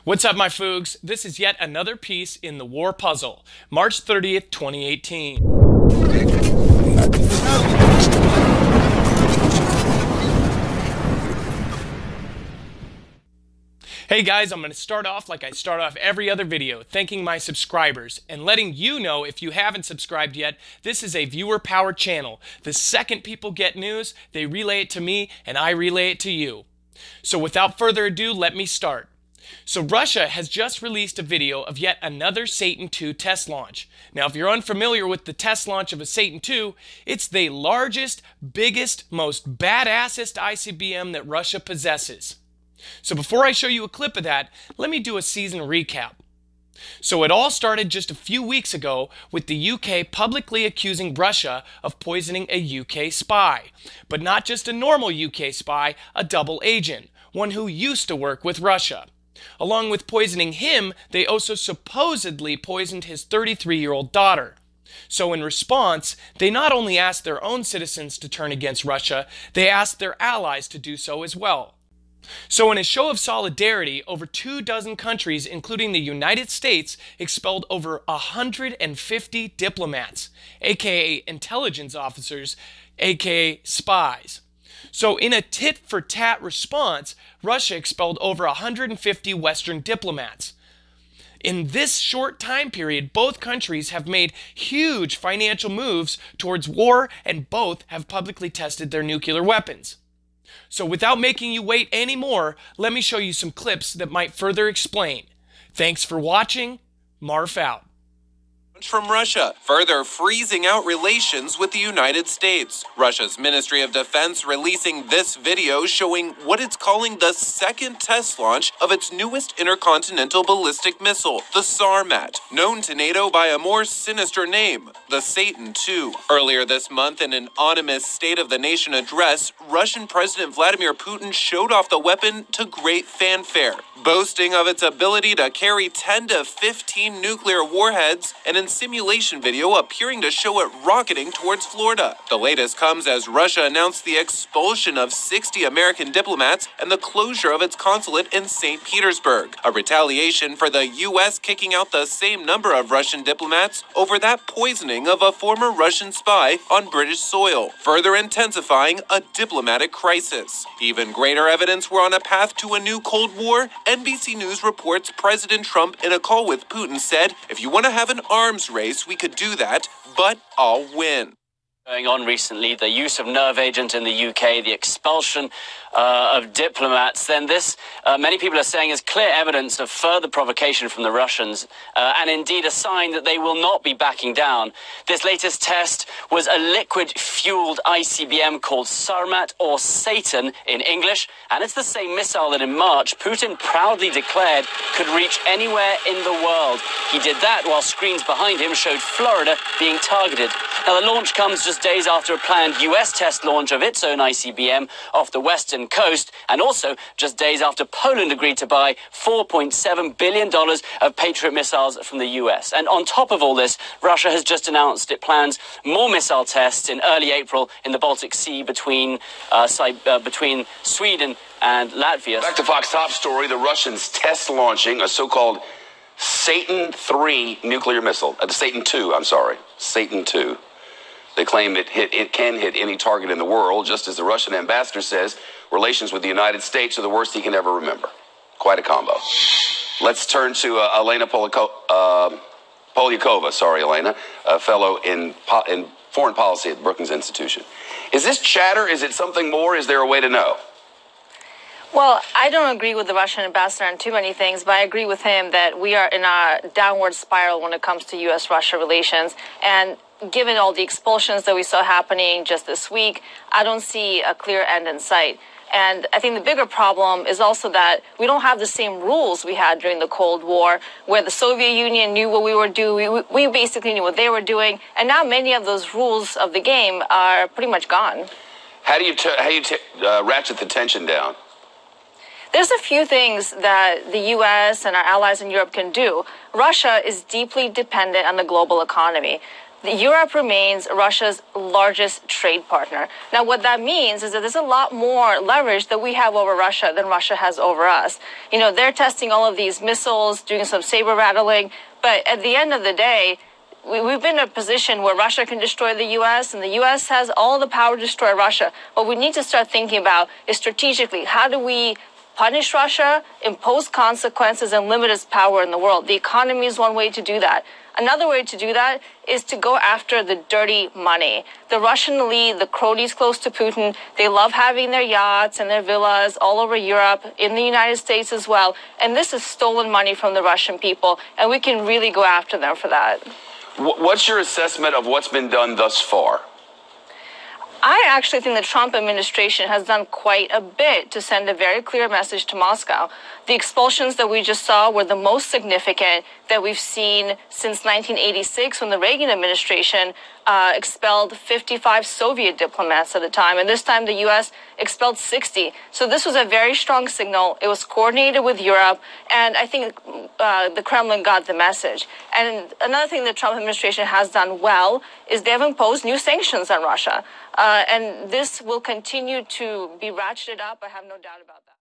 What's up, my Foogs? This is yet another piece in the war puzzle. March 30th, 2018. Hey guys, I'm going to start off like I start off every other video, thanking my subscribers and letting you know, if you haven't subscribed yet, this is a viewer-powered channel. The second people get news, they relay it to me and I relay it to you. So without further ado, let me start. So Russia has just released a video of yet another Satan II test launch. Now, if you're unfamiliar with the test launch of a Satan II, it's the largest, biggest, most badassest ICBM that Russia possesses. So before I show you a clip of that, let me do a season recap. So it all started just a few weeks ago with the UK publicly accusing Russia of poisoning a UK spy. But not just a normal UK spy, a double agent, one who used to work with Russia. Along with poisoning him, they also supposedly poisoned his 33-year-old daughter. So in response, they not only asked their own citizens to turn against Russia, they asked their allies to do so as well. So in a show of solidarity, over 24 countries, including the United States, expelled over 150 diplomats, aka intelligence officers, aka spies. So in a tit-for-tat response, Russia expelled over 150 Western diplomats. In this short time period, both countries have made huge financial moves towards war, and both have publicly tested their nuclear weapons. So without making you wait anymore, let me show you some clips that might further explain. Thanks for watching. Marf out. From Russia, further freezing out relations with the United States. Russia's Ministry of Defense releasing this video showing what it's calling the second test launch of its newest intercontinental ballistic missile, the Sarmat, known to NATO by a more sinister name, the Satan II. Earlier this month, in an anonymous State of the Nation address, Russian President Vladimir Putin showed off the weapon to great fanfare, boasting of its ability to carry 10 to 15 nuclear warheads, and in simulation video appearing to show it rocketing towards Florida. The latest comes as Russia announced the expulsion of 60 American diplomats and the closure of its consulate in St. Petersburg, a retaliation for the U.S. kicking out the same number of Russian diplomats over that poisoning of a former Russian spy on British soil, further intensifying a diplomatic crisis. Even greater evidence we're on a path to a new Cold War. NBC News reports President Trump, in a call with Putin, said, "If you want to have an arms race, we could do that, but I'll win." Going on recently, the use of nerve agent in the UK, the expulsion of diplomats, then this, many people are saying, is clear evidence of further provocation from the Russians, and indeed a sign that they will not be backing down. This latest test was a liquid-fueled ICBM called Sarmat, or Satan in English, and it's the same missile that in March Putin proudly declared could reach anywhere in the world. He did that while screens behind him showed Florida being targeted. Now, the launch comes just days after a planned US test launch of its own ICBM off the western coast, and also just days after Poland agreed to buy $4.7 billion of Patriot missiles from the US. And on top of all this, Russia has just announced it plans more missile tests in early April in the Baltic Sea between Sweden and Latvia. Back to Fox Top story, the Russians test launching a so-called Satan II nuclear missile. Satan II. They claim it can hit any target in the world, just as the Russian ambassador says relations with the United States are the worst he can ever remember. Quite a combo. Let's turn to Elena Polyakova, a fellow in foreign policy at the Brookings Institution. Is this chatter? Is it something more? Is there a way to know? Well, I don't agree with the Russian ambassador on too many things, but I agree with him that we are in a downward spiral when it comes to U.S.-Russia relations. And given all the expulsions that we saw happening just this week, I don't see a clear end in sight. And I think the bigger problem is also that we don't have the same rules we had during the Cold War, where the Soviet Union knew what we were doing. We basically knew what they were doing. And now many of those rules of the game are pretty much gone. How do you ratchet the tension down? There's a few things that the U.S. and our allies in Europe can do. Russia is deeply dependent on the global economy. Europe remains Russia's largest trade partner. Now, what that means is that there's a lot more leverage that we have over Russia than Russia has over us. You know, they're testing all of these missiles, doing some saber rattling, but at the end of the day, we've been in a position where Russia can destroy the U.S. and the U.S. has all the power to destroy Russia. What we need to start thinking about is strategically, how do we punish Russia, impose consequences, and limit its power in the world? The economy is one way to do that. Another way to do that is to go after the dirty money. The Russian elite, the cronies close to Putin, they love having their yachts and their villas all over Europe, in the United States as well. And this is stolen money from the Russian people, and we can really go after them for that. What's your assessment of what's been done thus far? I actually think the Trump administration has done quite a bit to send a very clear message to Moscow. The expulsions that we just saw were the most significant that we've seen since 1986, when the Reagan administration expelled 55 Soviet diplomats at a time. And this time the U.S. expelled 60. So this was a very strong signal. It was coordinated with Europe. And I think the Kremlin got the message. And another thing the Trump administration has done well is they have imposed new sanctions on Russia. And this will continue to be ratcheted up. I have no doubt about that.